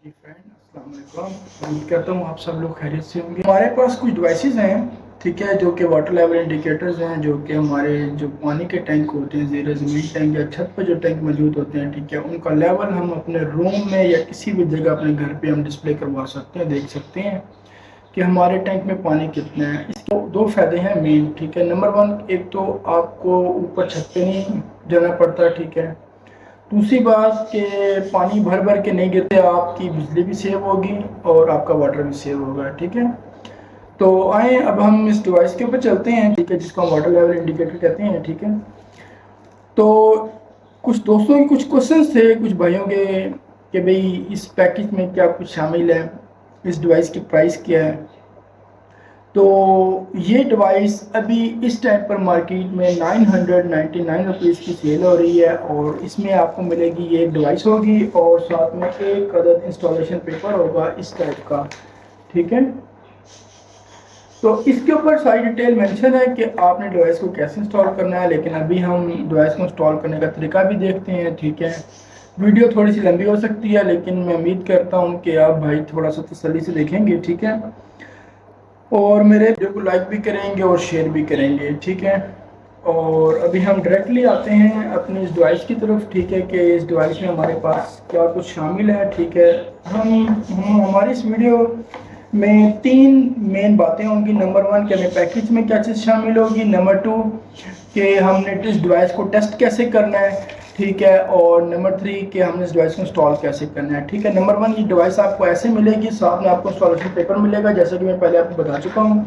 जी friend, अस्सलाम वालेकुम। उम्मीद करता हूँ आप सब लोग खैरियत से होंगे। हमारे पास कुछ डिवाइसेस हैं, ठीक है, जो कि वाटर लेवल इंडिकेटर्स हैं, जो कि हमारे जो पानी के टैंक होते हैं, ज़ेर ज़मीन टैंक या छत पर जो टैंक मौजूद होते हैं, ठीक है, उनका लेवल हम अपने रूम में या किसी भी जगह अपने घर पे हम डिस्प्ले करवा सकते हैं, देख सकते हैं कि हमारे टैंक में पानी कितना है। इसके दो फायदे हैं मेन, ठीक है। नंबर वन, एक तो आपको ऊपर छत पे नहीं जाना पड़ता, ठीक है। दूसरी बात कि पानी भर भर के नहीं गिरते, आपकी बिजली भी सेव होगी और आपका वाटर भी सेव होगा, ठीक है। तो आए अब हम इस डिवाइस के ऊपर चलते हैं, ठीक है, जिसको हम वाटर लेवल इंडिकेटर कहते हैं, ठीक है। तो कुछ दोस्तों के कुछ क्वेश्चंस थे, कुछ भाइयों के, कि भाई इस पैकेज में क्या कुछ शामिल है, इस डिवाइस की प्राइस क्या है। तो ये डिवाइस अभी इस टाइम पर मार्केट में 999 रुपीज़ की सेल हो रही है, और इसमें आपको मिलेगी, ये एक डिवाइस होगी और साथ में एक अदद इंस्टॉलेशन पेपर होगा इस टाइप का, ठीक है। तो इसके ऊपर सारी डिटेल मेंशन है कि आपने डिवाइस को कैसे इंस्टॉल करना है, लेकिन अभी हम डिवाइस को इंस्टॉल करने का तरीका भी देखते हैं, ठीक है। वीडियो थोड़ी सी लंबी हो सकती है, लेकिन मैं उम्मीद करता हूँ कि आप भाई थोड़ा सा तसल्ली से देखेंगे, ठीक है, और मेरे वीडियो को लाइक भी करेंगे और शेयर भी करेंगे, ठीक है। और अभी हम डायरेक्टली आते हैं अपनी इस डिवाइस की तरफ, ठीक है, कि इस डिवाइस में हमारे पास क्या कुछ शामिल है, ठीक है। हम हमारी इस वीडियो में तीन मेन बातें होंगी। नंबर वन, कि हमें पैकेज में क्या चीज़ शामिल होगी। नंबर टू, कि हमने इस डिवाइस को टेस्ट कैसे करना है, ठीक है। और नंबर थ्री, कि हमने इस डिवाइस को इंस्टॉल कैसे करना है, ठीक है। नंबर वन, ये डिवाइस आपको ऐसे मिलेगी, साथ में आपको इंस्टॉलेशन पेपर मिलेगा, जैसा कि मैं पहले आपको बता चुका हूँ,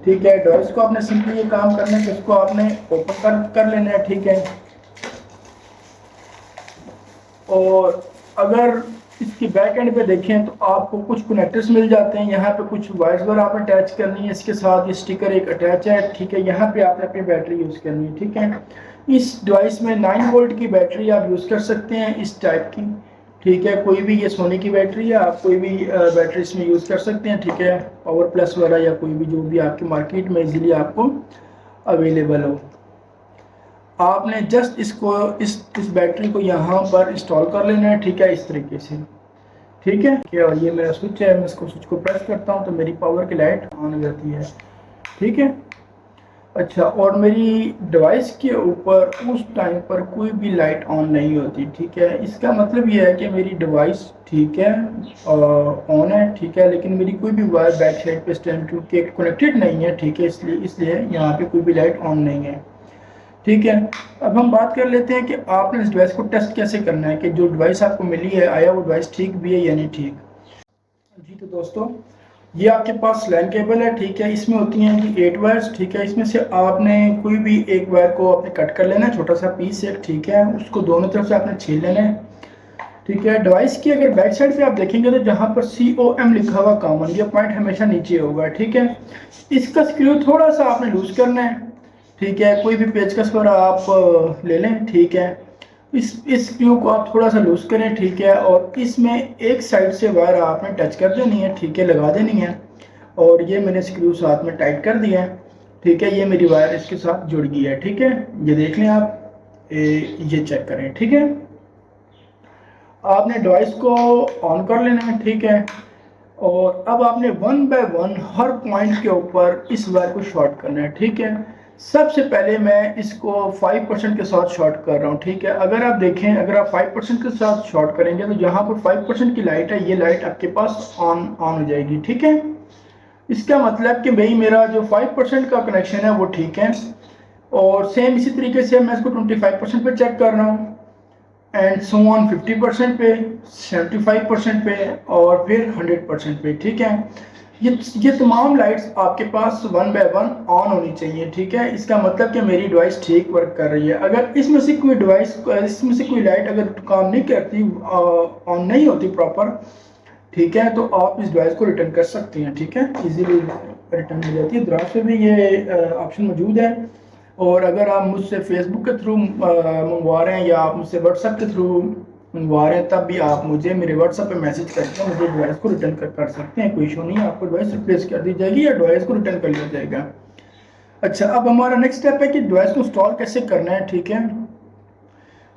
ठीक है। डिवाइस को आपने सिंपली ये काम करना है कि इसको आपने ओपन कर लेना है, ठीक है। और अगर इसकी बैक एंड पे देखें तो आपको कुछ कनेक्टर्स मिल जाते हैं, यहाँ पे कुछ वायर्स वगैरह आपने अटैच करनी है, इसके साथ ये स्टिकर एक अटैच है, ठीक है। यहाँ पे आपने अपनी बैटरी यूज़ करनी है, ठीक है। इस डिवाइस में 9 वोल्ट की बैटरी आप यूज़ कर सकते हैं, इस टाइप की, ठीक है। कोई भी, ये सोनी की बैटरी है, आप कोई भी बैटरी इसमें यूज़ कर सकते हैं, ठीक है। पावर प्लस वाला या कोई भी जो भी आपकी मार्केट में इजीली आपको अवेलेबल हो। आपने जस्ट इसको इस बैटरी को यहाँ पर इंस्टॉल कर लेना है, ठीक है, इस तरीके से, ठीक है। और ये मेरा स्विच है, मैं इसको स्विच को प्रेस करता हूँ तो मेरी पावर की लाइट ऑन हो जाती है, ठीक है। अच्छा, और मेरी डिवाइस के ऊपर उस टाइम पर कोई भी लाइट ऑन नहीं होती, ठीक है। इसका मतलब ये है कि मेरी डिवाइस, ठीक है, ऑन है, ठीक है, लेकिन मेरी कोई भी वायर बैक साइड पे स्टैंड टू के कनेक्टेड नहीं है, ठीक है। इसलिए इसलिए यहाँ पे कोई भी लाइट ऑन नहीं है, ठीक है। अब हम बात कर लेते हैं कि आपने इस डिवाइस को टेस्ट कैसे करना है, कि जो डिवाइस आपको मिली है, आया वो डिवाइस ठीक भी है या नहीं ठीक। जी, तो दोस्तों, ये आपके पास लैन केबल है, ठीक है। इसमें होती हैं कि 8 वायर्स, ठीक है। इसमें से आपने कोई भी एक वायर को आपने कट कर लेना है, छोटा सा पीस एक, ठीक है। उसको दोनों तरफ से आपने छील लेना है, ठीक है। डिवाइस की अगर बैक साइड पे आप देखेंगे तो जहाँ पर COM लिखा हुआ कॉमन, ये पॉइंट हमेशा नीचे होगा, ठीक है। इसका स्क्रू थोड़ा सा आपने लूज करना है, ठीक है। कोई भी पेचकस पर आप ले लें, ठीक है। इस स्क्रू को आप थोड़ा सा लूज करें, ठीक है। और इसमें एक साइड से वायर आपने टच कर देनी है, ठीक है, लगा देनी है। और ये मैंने स्क्रू साथ में टाइट कर दिया है, ठीक है। ये मेरी वायर इसके साथ जुड़ गई है, ठीक है। ये देख लें आप, ये चेक करें, ठीक है। आपने डिवाइस को ऑन कर लेना है, ठीक है। और अब आपने one by one her point के ऊपर इस वायर को शॉर्ट करना है, ठीक है। सबसे पहले मैं इसको 5% के साथ शॉर्ट कर रहा हूँ, ठीक है। अगर आप देखें, अगर आप 5% के साथ शॉर्ट करेंगे तो जहाँ पर 5% की लाइट है, ये लाइट आपके पास ऑन ऑन हो जाएगी, ठीक है। इसका मतलब कि भाई मेरा जो 5% का कनेक्शन है वो ठीक है। और सेम इसी तरीके से मैं इसको 25% पे चेक कर रहा हूँ, एंड सो ऑन 50% पे, 75% पे, और फिर 100% पे, ठीक है। ये तमाम लाइट्स आपके पास वन बाय वन ऑन होनी चाहिए, ठीक है। इसका मतलब कि मेरी डिवाइस ठीक वर्क कर रही है। अगर इसमें से कोई डिवाइस, इसमें से कोई लाइट अगर काम नहीं करती, ऑन नहीं होती प्रॉपर, ठीक है, तो आप इस डिवाइस को रिटर्न कर सकते हैं, ठीक है। इजीली रिटर्न हो जाती है, दराज पे भी ये ऑप्शन मौजूद है। और अगर आप मुझसे फेसबुक के थ्रू मंगवा रहे हैं या आप मुझसे व्हाट्सएप के थ्रू मंगवा रहे हैं, तब भी आप मुझे मेरे व्हाट्सएप पे मैसेज करके मुझे डिवाइस को रिटर्न कर सकते हैं, कोई इशू नहीं है। आपको डिवाइस रिप्लेस कर दी जाएगी या डिवाइस को रिटर्न कर लिया जाएगा। अच्छा, अब हमारा नेक्स्ट स्टेप है कि डिवाइस को इंस्टॉल कैसे करना है, ठीक है।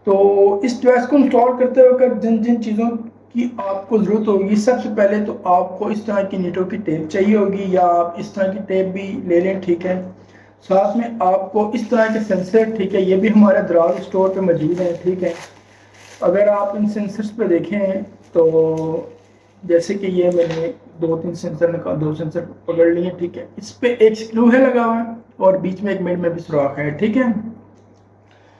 तो इस डिवाइस को इंस्टॉल करते वक्त जिन जिन चीज़ों की आपको ज़रूरत होगी, सबसे पहले तो आपको इस तरह की नीटों की टेप चाहिए होगी, या आप इस तरह की टेप भी ले लें, ठीक है। साथ में आपको इस तरह के सेंसर, ठीक है, ये भी हमारे दराज स्टोर पे मौजूद है, ठीक है। अगर आप इन सेंसर्स पे देखें तो जैसे कि ये मैंने दो सेंसर पकड़ लिए, ठीक है। इस पे एक स्क्रू है लगा हुआ है और बीच में एक मिड में भी सुराख है, ठीक है।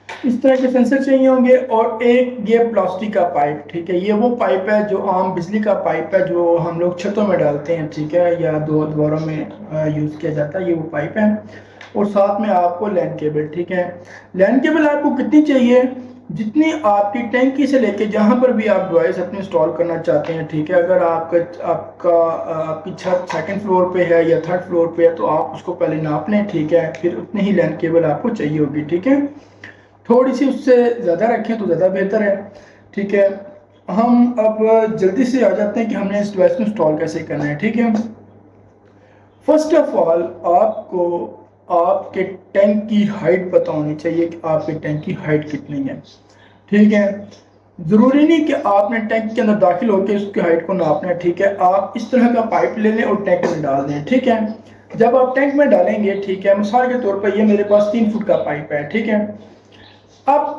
इस तरह के सेंसर चाहिए होंगे और एक ये प्लास्टिक का पाइप, ठीक है। ये वो पाइप है जो आम बिजली का पाइप है जो हम लोग छतों में डालते हैं, ठीक है, या दीवारों में यूज़ किया जाता है, ये वो पाइप है। और साथ में आपको लैन केबल, ठीक है। लैन केबल आपको कितनी चाहिए, जितनी आपकी टैंकी से लेके जहाँ पर भी आप डिवाइस अपनी इंस्टॉल करना चाहते हैं, ठीक है। अगर आपकी छत सेकंड फ्लोर पे है या थर्ड फ्लोर पे है तो आप उसको पहले नाप लें, ठीक है। फिर उतनी ही लैन केबल आपको चाहिए होगी, ठीक है। थोड़ी सी उससे ज़्यादा रखें तो ज़्यादा बेहतर है, ठीक है। हम अब जल्दी से आ जाते हैं कि हमने इस डिवाइस को इंस्टॉल कैसे करना है, ठीक है। फर्स्ट ऑफ ऑल आपको आपके टैंक की हाइट पता होनी चाहिए कि आपके टैंक की हाइट कितनी है, ठीक है। ज़रूरी नहीं कि आपने टैंक के अंदर दाखिल होकर उसकी हाइट को नापना है, ठीक है। आप इस तरह का पाइप ले लें और टैंक में डाल दें, ठीक है। जब आप टैंक में डालेंगे, ठीक है, मिसाल के तौर पर ये मेरे पास 3 फुट का पाइप है, ठीक है। अब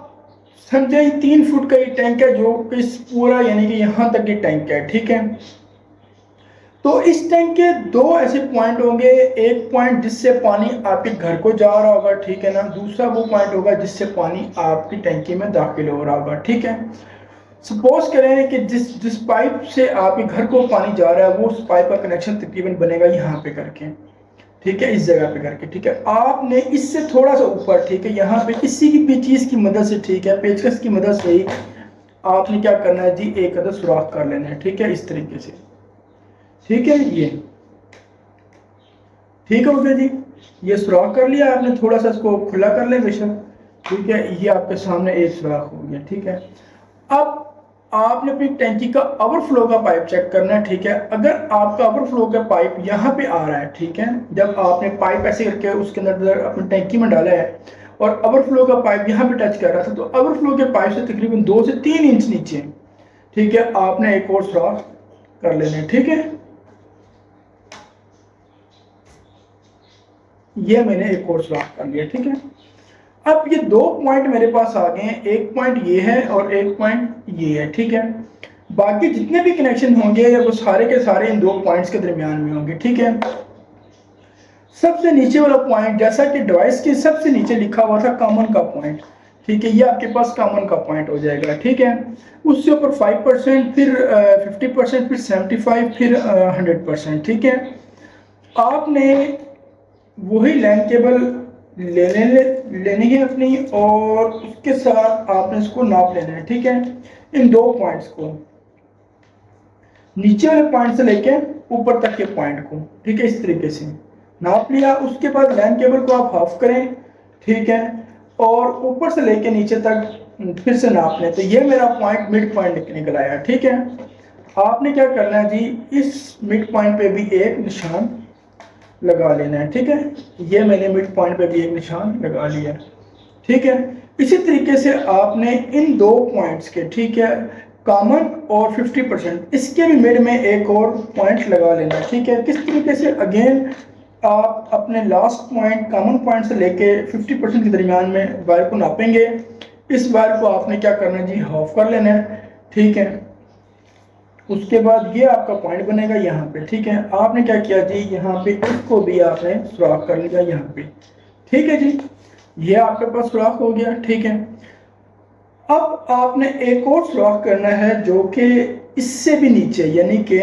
समझे 3 फुट का ये टैंक है जो कि इस पूरा यानी कि यहाँ तक ये टैंक है, ठीक है। तो इस टैंक के दो ऐसे पॉइंट होंगे, एक पॉइंट जिससे पानी आपके घर को जा रहा होगा, ठीक है ना। दूसरा वो पॉइंट होगा जिससे पानी आपकी टैंकी में दाखिल हो रहा होगा, ठीक है। सपोज करें कि जिस पाइप से आपके घर को पानी जा रहा है वो उस पाइप का कनेक्शन तकरीबन बनेगा यहाँ पे करके, ठीक है, इस जगह पे करके, ठीक है। आपने इससे थोड़ा सा ऊपर, ठीक है, यहाँ पे किसी भी चीज़ की मदद से, ठीक है, पेचकस की मदद से ही आपने क्या करना है जी, एक अदद सुराख कर लेना है, ठीक है, इस तरीके से, ठीक है। ये ठीक हो गया जी, ये सुराख कर लिया आपने, थोड़ा सा इसको खुला कर ले बेशक, ठीक है। ये आपके सामने एक सुराख हो गया, ठीक है। अब आपने अपनी टैंकी का ओवरफ्लो का पाइप चेक करना है, ठीक है। अगर आपका ओवरफ्लो का पाइप यहाँ पे आ रहा है, ठीक है, जब आपने पाइप ऐसे करके उसके अंदर अपनी टैंकी में डाला है और ओवरफ्लो का पाइप यहाँ पे टच कर रहा था, तो ओवरफ्लो के पाइप से तकरीबन 2 से 3 इंच नीचे, ठीक है, आपने एक और सुराख कर लेना है, ठीक है। ये मैंने एक और सुराख कर लिया, ठीक है। अब ये 2 पॉइंट मेरे पास आ गए हैं, एक पॉइंट ये है और एक पॉइंट ये है, ठीक है। बाकी जितने भी कनेक्शन होंगे वो सारे के सारे इन 2 पॉइंट्स के दरमियान में होंगे, ठीक है। सबसे नीचे वाला पॉइंट, जैसा कि डिवाइस के सबसे नीचे लिखा हुआ था कॉमन का पॉइंट, ठीक है, ये आपके पास कॉमन का पॉइंट हो जाएगा, ठीक है। उससे ऊपर 5%, फिर 50%, फिर 75%, फिर 100%, ठीक है। आपने वही लैन केबल लेनी है अपनी और उसके साथ आपने इसको नाप लेना है, ठीक है। इन 2 पॉइंट्स को, नीचे वाले पॉइंट से लेके ऊपर तक के पॉइंट को, ठीक है, इस तरीके से नाप लिया। उसके बाद लैन केबल को आप हाफ करें, ठीक है, और ऊपर से लेके नीचे तक फिर से नाप लें, तो ये मेरा पॉइंट मिड पॉइंट निकल आया, ठीक है। आपने क्या करना है जी, इस मिड पॉइंट पे भी एक निशान लगा लेना है, ठीक है। ये मैंने मिड पॉइंट पे भी एक निशान लगा लिया, ठीक है। इसी तरीके से आपने इन 2 पॉइंट्स के, ठीक है, कॉमन और 50%, इसके भी मिड में एक और पॉइंट लगा लेना है, ठीक है। किस तरीके से, अगेन आप अपने लास्ट पॉइंट कॉमन पॉइंट से लेके 50% के दरमियान में वायर को नापेंगे। इस वायर को आपने क्या करना है जी, हाफ कर लेना है, ठीक है। उसके बाद ये आपका पॉइंट बनेगा यहाँ पे, ठीक है। आपने क्या किया जी, यहाँ पे इसको भी आपने सुराख कर लिया यहाँ पे, ठीक है जी। ये आपके पास सुराख हो गया, ठीक है। अब आपने एक और सुराख करना है जो कि इससे भी नीचे, यानी कि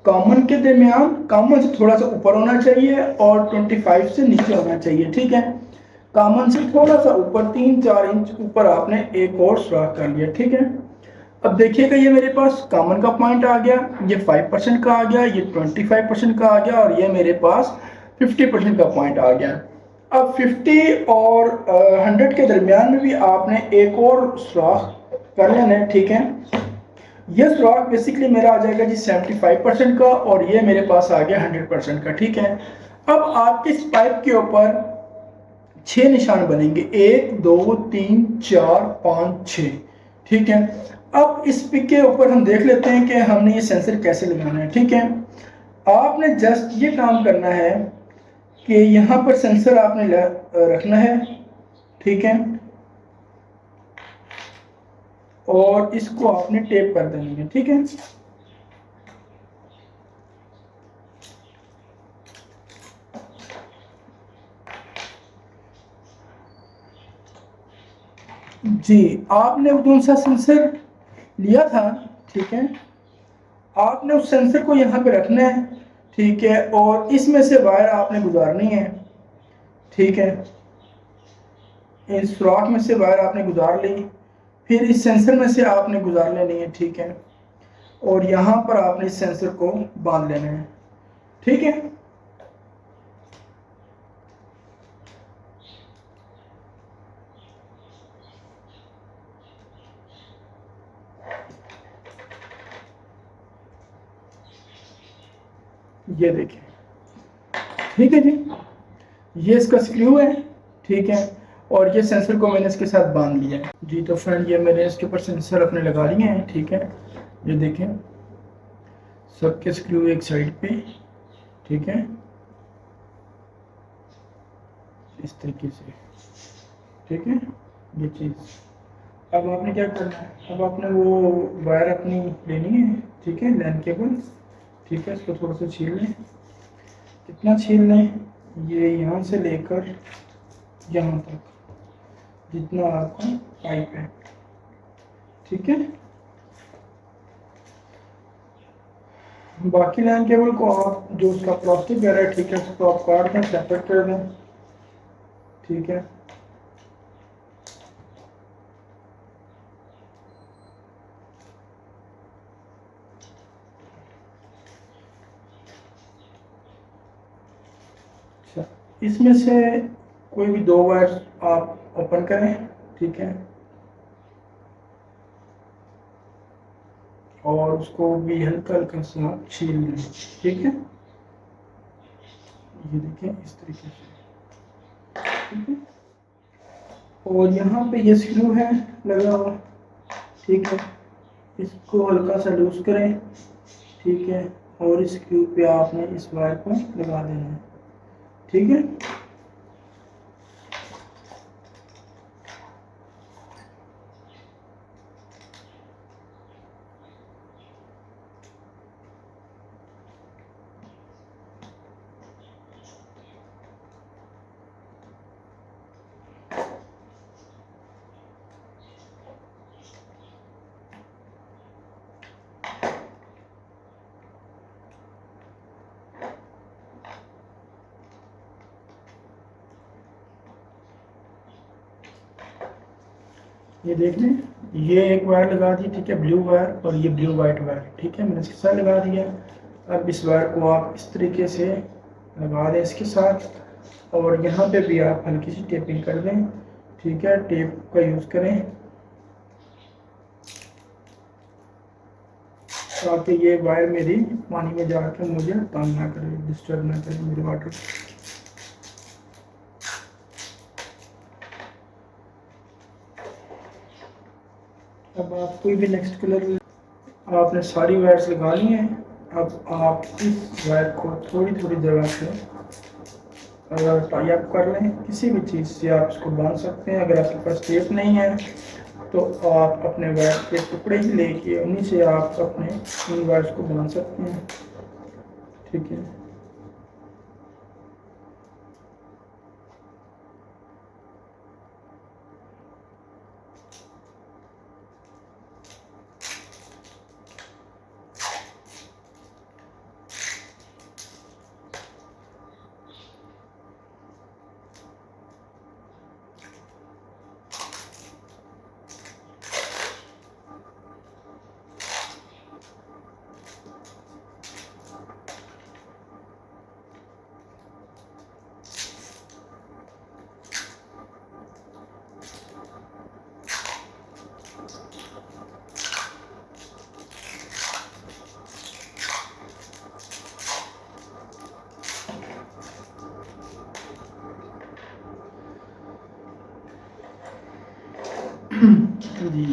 कॉमन के दरमियान, कॉमन से थोड़ा सा ऊपर होना चाहिए और 25 से नीचे होना चाहिए, ठीक है। कॉमन से थोड़ा सा ऊपर 3-4 इंच ऊपर आपने एक और सुराख कर लिया, ठीक है। अब देखिएगा, ये मेरे पास कॉमन का पॉइंट आ गया, ये 5% का आ गया, ये 25% का आ गया और ये मेरे पास 50% का पॉइंट आ गया। अब 50 और 100 के दरमियान में भी आपने एक और सुराख कर लेना है, ठीक है। ये सुराख बेसिकली मेरा आ जाएगा जी 75% का और ये मेरे पास आ गया 100% का, ठीक है। अब आपके इस पाइप के ऊपर 6 निशान बनेंगे, 1 2 3 4 5 6, ठीक है। अब इस पिक के ऊपर हम देख लेते हैं कि हमने ये सेंसर कैसे लगाना है। ठीक है, आपने जस्ट ये काम करना है कि यहाँ पर सेंसर आपने रखना है। ठीक है, और इसको आपने टेप कर देनी है। ठीक है, जी आपने कौन सा सेंसर लिया था। ठीक है, आपने उस सेंसर को यहाँ पे रखना है। ठीक है, और इसमें से वायर आपने गुजारनी है। ठीक है, इस सुराख में से वायर आपने गुजार ली, फिर इस सेंसर में से आपने गुजार लेनी है। ठीक है, और यहाँ पर आपने इस सेंसर को बांध लेना है। ठीक है, ये देखिए। ठीक है जी, ये इसका स्क्रू है। ठीक है, और ये सेंसर को मैंने इसके साथ बांध लिया है। जी तो फ्रेंड, ये मैंने इसके ऊपर सेंसर अपने लगा लिए हैं। ठीक है, ये देखें, सबके स्क्रू एक साइड पे। ठीक है, इस तरीके से। ठीक है, ये चीज़। अब आपने क्या करना है, अब आपने वो वायर अपनी लेनी है। ठीक है, लैन केबल। ठीक है, इसको थोड़ा सा छील लें। कितना छील लें, ये यहाँ से लेकर यहाँ तक जितना आपका पाइप है। ठीक है, बाकी लाइन केबल को आप जो उसका प्लास्टिक वगैरह है, ठीक है, उसको आप काट दें, सेपरेट कर दें। ठीक है, अच्छा, इसमें से कोई भी दो वायर आप ओपन करें। ठीक है, और उसको भी हल्का हल्का सा छील लें। ठीक है, ये देखें इस तरीके से। ठीक है, और यहाँ पे ये स्क्रू है लगा हुआ। ठीक है, इसको हल्का सा लूज करें। ठीक है, और इस स्क्रू पे आपने इस वायर को लगा देना है। ठीक है, ये देख लें, ये एक वायर लगा दी। ठीक है, ब्लू वायर, और ये ब्लू वाइट वायर। ठीक है, मैंने इसके साथ लगा दिया। अब इस वायर को आप इस तरीके से लगा दें इसके साथ, और यहाँ पे भी आप हल्की सी टेपिंग कर दें। ठीक है, टेप का यूज़ करें ताकि ये वायर मेरी पानी में जाकर मुझे तंग ना करे, डिस्टर्ब ना करे मेरे वाटर। अब आप कोई भी नेक्स्ट कलर, आपने सारी वायर्स लगा ली हैं। अब आप इस वायर को थोड़ी थोड़ी जगह से टाई अप कर लें। किसी भी चीज़ से आप इसको बांध सकते हैं। अगर आपके पास टेप नहीं है तो आप अपने वायर के टुकड़े ही लेके उन्हीं से आप अपने इन वायर्स को बांध सकते हैं। ठीक है, जी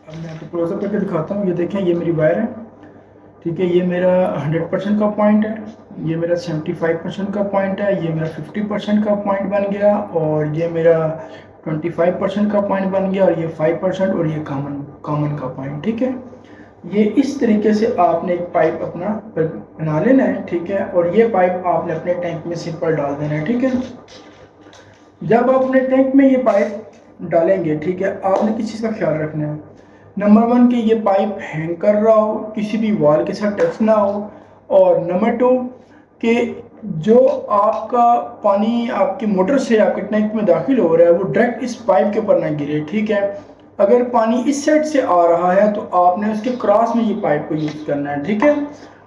अब मैं आपको क्लोजअप करके दिखाता हूँ। ये देखें, ये मेरी वायर है, ठीक है। ये मेरा 100% का पॉइंट है, ये मेरा 75% का पॉइंट है, ये मेरा 50% का पॉइंट बन गया, और ये मेरा 25% का पॉइंट बन गया, और ये 5% और ये कॉमन का पॉइंट, ठीक है। ये इस तरीके से आपने एक पाइप अपना बना लेना है, ठीक है। और ये पाइप आपने अपने टैंक में सिंपल डाल देना है, ठीक है। जब आप अपने टैंक में ये पाइप डालेंगे, ठीक है, आपने किस चीज़ का ख्याल रखना है। नंबर 1 कि ये पाइप हैंग कर रहा हो, किसी भी वॉल के साथ टच ना हो, और नंबर 2 कि जो आपका पानी आपकी मोटर से आपके टैंक में दाखिल हो रहा है वो डायरेक्ट इस पाइप के ऊपर ना गिरे, ठीक है। अगर पानी इस साइड से आ रहा है तो आपने उसके क्रॉस में ये पाइप को यूज़ करना है, ठीक है।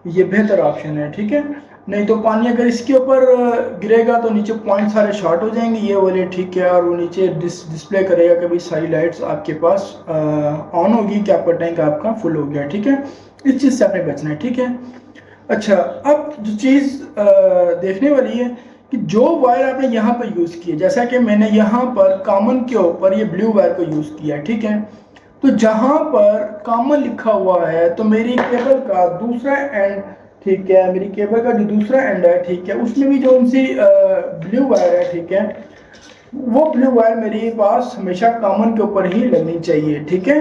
ये बेहतर ऑप्शन है, ठीक है। नहीं तो पानी अगर इसके ऊपर गिरेगा तो नीचे पॉइंट सारे शॉर्ट हो जाएंगे ये वाले, ठीक है। और वो नीचे डिस्प्ले करेगा कि भाई सारी लाइट्स आपके पास ऑन होगी कि आपका टैंक आपका फुल हो गया, ठीक है। इस चीज़ से आपने बचना है, ठीक है। अच्छा, अब जो चीज़ देखने वाली है कि जो वायर आपने यहाँ पर यूज़ की है, जैसा कि मैंने यहाँ पर कॉमन के ऊपर ये ब्लू वायर को यूज़ किया, ठीक है। तो जहाँ पर कॉमन लिखा हुआ है तो मेरी केबल का दूसरा एंड, ठीक है, मेरी केबल का जो दूसरा एंड है, ठीक है, उसमें भी जो उनसी ब्लू वायर है, ठीक है, वो ब्लू वायर मेरे पास हमेशा कॉमन के ऊपर ही लगनी चाहिए, ठीक है।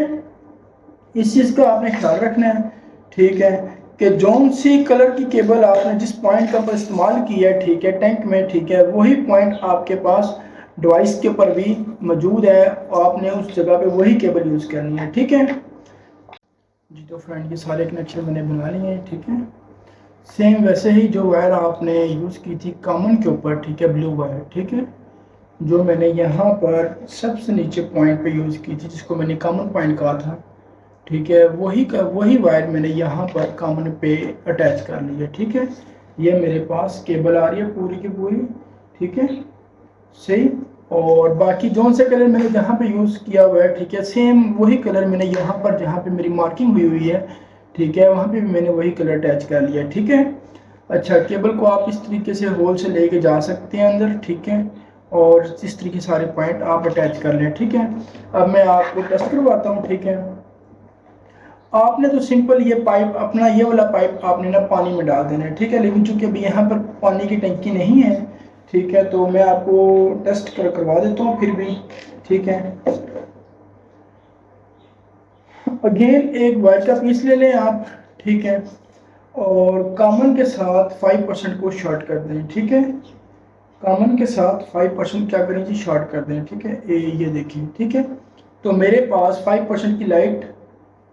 इस चीज़ का आपने ख्याल रखना है, ठीक है, कि जौन सी कलर की केबल आपने जिस पॉइंट का इस्तेमाल किया है, ठीक है, टैंक में, ठीक है, वही पॉइंट आपके पास डिवाइस के ऊपर भी मौजूद है, और आपने उस जगह पे वही केबल यूज़ करनी है, ठीक है जी। तो फ्रेंड, ये सारे कनेक्शन मैंने बना लिए हैं, ठीक है। सेम वैसे ही जो वायर आपने यूज़ की थी कॉमन के ऊपर, ठीक है, ब्लू वायर, ठीक है, जो मैंने यहाँ पर सबसे नीचे पॉइंट पे यूज़ की थी जिसको मैंने कॉमन पॉइंट कहा था, ठीक है, वही वायर मैंने यहाँ पर कॉमन पे अटैच कर ली है, ठीक है। ये मेरे पास केबल आ रही है पूरी की पूरी, ठीक है, सही। और बाकी जौन से कलर मैंने जहाँ पे यूज़ किया हुआ है, ठीक है, सेम वही कलर मैंने यहाँ पर जहाँ पे मेरी मार्किंग हुई है, ठीक है, वहाँ पे भी मैंने वही कलर अटैच कर लिया, ठीक है। अच्छा, केबल को आप इस तरीके से होल से लेके जा सकते हैं अंदर, ठीक है, और इस तरीके सारे पॉइंट आप अटैच कर लें, ठीक है। अब मैं आपको टेस्ट करवाता हूँ, ठीक है। आपने तो सिंपल ये पाइप, अपना ये वाला पाइप आपने ना पानी में डाल देना है, ठीक है। लेकिन चूंकि अभी यहाँ पर पानी की टंकी नहीं है, ठीक है, तो मैं आपको टेस्ट करवा देता हूँ फिर भी, ठीक है। अगेन एक वायर का पीस ले लें आप, ठीक है, और कॉमन के साथ 5% को शॉर्ट कर दें, ठीक है। कॉमन के साथ 5% क्या करें जी, शॉर्ट कर दें, ठीक है। ये देखिए, ठीक है, तो मेरे पास 5% की लाइट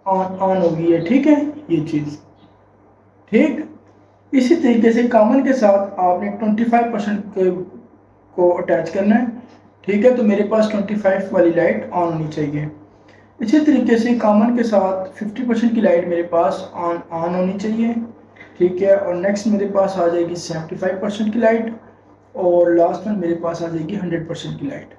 ऑन हो गई है, ठीक है, ये चीज़, ठीक। इसी तरीके से कॉमन के साथ आपने 25% को अटैच करना है, ठीक है, तो मेरे पास 25 वाली लाइट ऑन होनी चाहिए। इसी तरीके से कॉमन के साथ 50% की लाइट मेरे पास ऑन होनी चाहिए, ठीक है। और नेक्स्ट मेरे पास आ जाएगी 75% की लाइट, और लास्ट में मेरे पास आ जाएगी 100% की लाइट,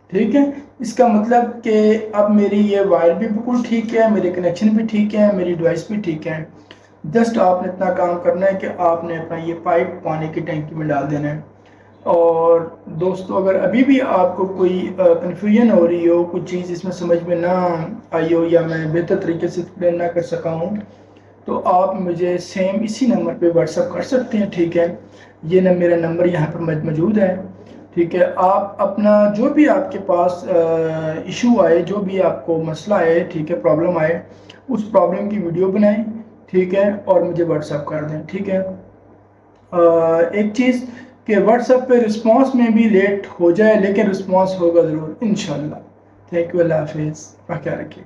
ठीक है। इसका मतलब कि अब मेरी ये वायर भी बिल्कुल ठीक है, मेरे कनेक्शन भी ठीक है, मेरी डिवाइस भी ठीक है। जस्ट आपने इतना काम करना है कि आपने अपना ये पाइप पानी की टंकी में डाल देना है। और दोस्तों, अगर अभी भी आपको कोई कन्फ्यूजन हो रही हो, कुछ चीज़ इसमें समझ में ना आई हो, या मैं बेहतर तरीके से एक्सप्लेन ना कर सका हूँ, तो आप मुझे सेम इसी नंबर पे व्हाट्सअप कर सकते हैं, ठीक है। ये मेरा नंबर यहाँ पर मौजूद है, ठीक है। आप अपना जो भी आपके पास इशू आए, जो भी आपको मसला आए, ठीक है, प्रॉब्लम आए, उस प्रॉब्लम की वीडियो बनाएं, ठीक है, और मुझे व्हाट्सअप कर दें, ठीक है। एक चीज़ कि व्हाट्सएप पे रिस्पांस में भी लेट हो जाए, लेकिन रिस्पांस होगा ज़रूर इंशाल्लाह। थैंक यू, अल्लाह हाफिज़, ख्याल रखिए।